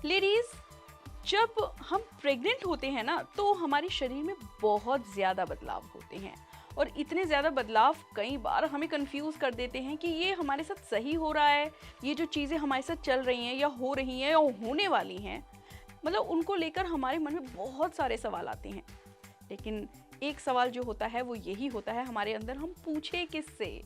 Ladies, जब हम pregnant होते हैं ना तो हमारे शरीर में बहुत ज़्यादा बदलाव होते हैं और इतने ज़्यादा बदलाव कई बार हमें कंफ्यूज कर देते हैं कि ये हमारे साथ सही हो रहा है, ये जो चीज़ें हमारे साथ चल रही हैं या हो रही हैं या होने वाली हैं, मतलब उनको लेकर हमारे मन में बहुत सारे सवाल आते हैं। लेकिन एक सवाल जो होता है वो यही होता है हमारे अंदर, हम पूछे किससे,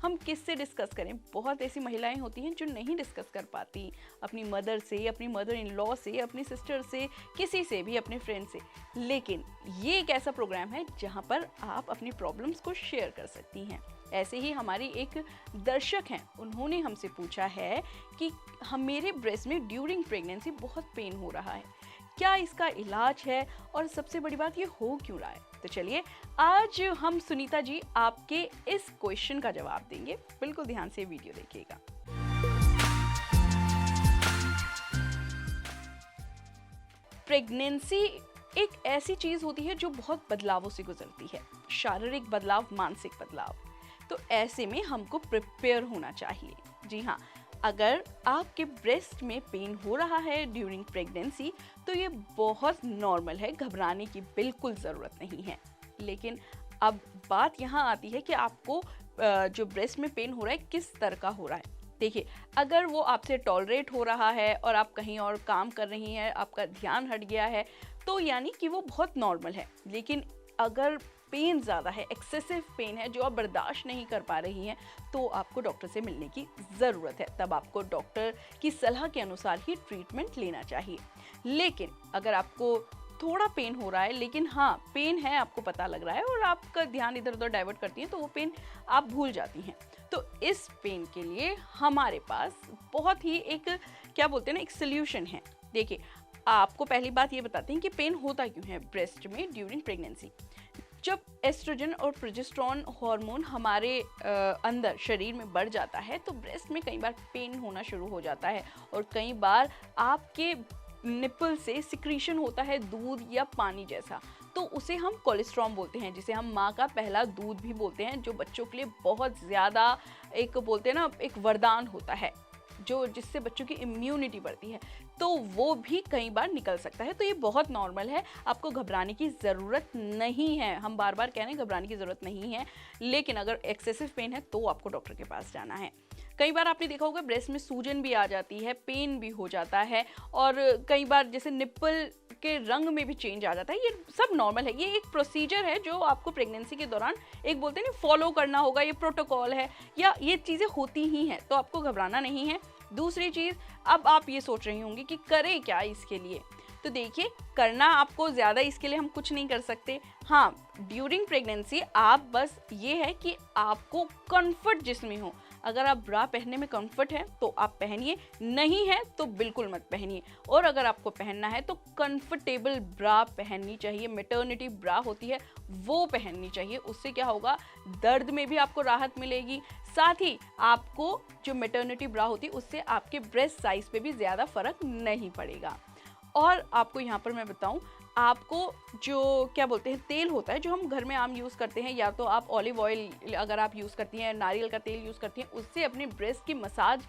हम किससे डिस्कस करें। बहुत ऐसी महिलाएं होती हैं जो नहीं डिस्कस कर पाती अपनी मदर से, अपनी मदर इन लॉ से, अपनी सिस्टर से, किसी से भी, अपने फ्रेंड से। लेकिन ये एक ऐसा प्रोग्राम है जहां पर आप अपनी प्रॉब्लम्स को शेयर कर सकती हैं। ऐसे ही हमारी एक दर्शक हैं, उन्होंने हमसे पूछा है कि हम मेरे ब्रेस्ट में ड्यूरिंग प्रेगनेंसी बहुत पेन हो रहा है, क्या इसका इलाज है और सबसे बड़ी बात ये हो क्यों रहा है। तो चलिए आज हम सुनीता जी आपके इस क्वेश्चन का जवाब देंगे। बिल्कुल ध्यान से वीडियो देखिएगा। प्रेगनेंसी एक ऐसी चीज होती है जो बहुत बदलावों से गुजरती है, शारीरिक बदलाव, मानसिक बदलाव। तो ऐसे में हमको प्रिपेयर होना चाहिए। जी हाँ, अगर आपके ब्रेस्ट में पेन हो रहा है ड्यूरिंग प्रेगनेंसी तो ये बहुत नॉर्मल है, घबराने की बिल्कुल ज़रूरत नहीं है। लेकिन अब बात यहाँ आती है कि आपको जो ब्रेस्ट में पेन हो रहा है किस तरह का हो रहा है। देखिए, अगर वो आपसे टॉलरेट हो रहा है और आप कहीं और काम कर रही हैं, आपका ध्यान हट गया है, तो यानी कि वो बहुत नॉर्मल है। लेकिन अगर पेन ज़्यादा है, एक्सेसिव पेन है जो आप बर्दाश्त नहीं कर पा रही हैं, तो आपको डॉक्टर से मिलने की ज़रूरत है। तब आपको डॉक्टर की सलाह के अनुसार ही ट्रीटमेंट लेना चाहिए। लेकिन अगर आपको थोड़ा पेन हो रहा है, लेकिन हाँ पेन है, आपको पता लग रहा है और आपका ध्यान इधर उधर डाइवर्ट करती हैं, तो वो पेन आप भूल जाती हैं। तो इस पेन के लिए हमारे पास बहुत ही एक क्या बोलते हैं ना, एक सोल्यूशन है। देखिए, आपको पहली बात ये बताते हैं कि पेन होता क्यों है ब्रेस्ट में ड्यूरिंग प्रेगनेंसी। जब एस्ट्रोजन और प्रोजेस्टेरोन हार्मोन हमारे अंदर शरीर में बढ़ जाता है तो ब्रेस्ट में कई बार पेन होना शुरू हो जाता है और कई बार आपके निपल से सिक्रीशन होता है दूध या पानी जैसा, तो उसे हम कोलेस्ट्रॉम बोलते हैं, जिसे हम माँ का पहला दूध भी बोलते हैं, जो बच्चों के लिए बहुत ज़्यादा एक बोलते हैं ना, एक वरदान होता है, जो जिससे बच्चों की इम्यूनिटी बढ़ती है। तो वो भी कई बार निकल सकता है। तो ये बहुत नॉर्मल है, आपको घबराने की ज़रूरत नहीं है। हम बार बार कह रहे हैं घबराने की ज़रूरत नहीं है, लेकिन अगर एक्सेसिव पेन है तो आपको डॉक्टर के पास जाना है। कई बार आपने देखा होगा ब्रेस्ट में सूजन भी आ जाती है, पेन भी हो जाता है और कई बार जैसे निप्पल के रंग में भी चेंज आ जाता है। ये सब नॉर्मल है, ये एक प्रोसीजर है जो आपको प्रेगनेंसी के दौरान एक बोलते हैं ना फॉलो करना होगा, ये प्रोटोकॉल है या ये चीज़ें होती ही हैं, तो आपको घबराना नहीं है। दूसरी चीज़, अब आप ये सोच रही होंगी कि करें क्या इसके लिए। तो देखिए, करना आपको ज़्यादा इसके लिए हम कुछ नहीं कर सकते। हाँ, ड्यूरिंग प्रेगनेंसी आप बस ये है कि आपको कंफर्ट जिसमें हो, अगर आप ब्रा पहनने में कंफर्ट है तो आप पहनिए, नहीं है तो बिल्कुल मत पहनिए। और अगर आपको पहनना है तो कंफर्टेबल ब्रा पहननी चाहिए, मैटरनिटी ब्रा होती है वो पहननी चाहिए। उससे क्या होगा, दर्द में भी आपको राहत मिलेगी, साथ ही आपको जो मैटरनिटी ब्रा होती है उससे आपके ब्रेस्ट साइज पे भी ज़्यादा फर्क नहीं पड़ेगा। और आपको यहाँ पर मैं बताऊँ, आपको जो क्या बोलते हैं तेल होता है जो हम घर में आम यूज़ करते हैं, या तो आप ऑलिव ऑयल अगर आप यूज़ करती हैं, नारियल का तेल यूज़ करती हैं, उससे अपने ब्रेस्ट की मसाज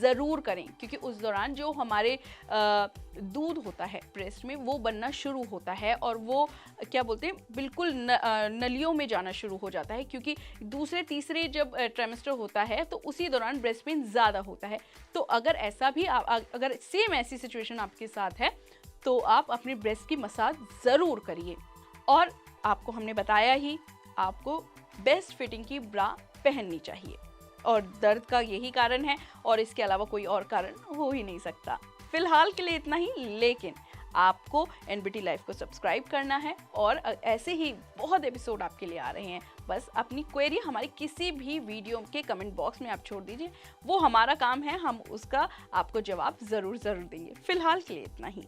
ज़रूर करें, क्योंकि उस दौरान जो हमारे दूध होता है ब्रेस्ट में वो बनना शुरू होता है और वो क्या बोलते हैं बिल्कुल नलियों में जाना शुरू हो जाता है, क्योंकि दूसरे तीसरे जब ट्राइमेस्टर होता है तो उसी दौरान ब्रेस्ट पेन ज़्यादा होता है। तो अगर ऐसा भी अगर सेम ऐसी सिचुएशन आपके साथ है तो आप अपने ब्रेस्ट की मसाज ज़रूर करिए। और आपको हमने बताया ही, आपको बेस्ट फिटिंग की ब्रा पहननी चाहिए और दर्द का यही कारण है और इसके अलावा कोई और कारण हो ही नहीं सकता। फिलहाल के लिए इतना ही, लेकिन आपको एनबीटी लाइफ को सब्सक्राइब करना है और ऐसे ही बहुत एपिसोड आपके लिए आ रहे हैं। बस अपनी क्वेरी हमारी किसी भी वीडियो के कमेंट बॉक्स में आप छोड़ दीजिए, वो हमारा काम है, हम उसका आपको जवाब ज़रूर देंगे। फिलहाल के लिए इतना ही।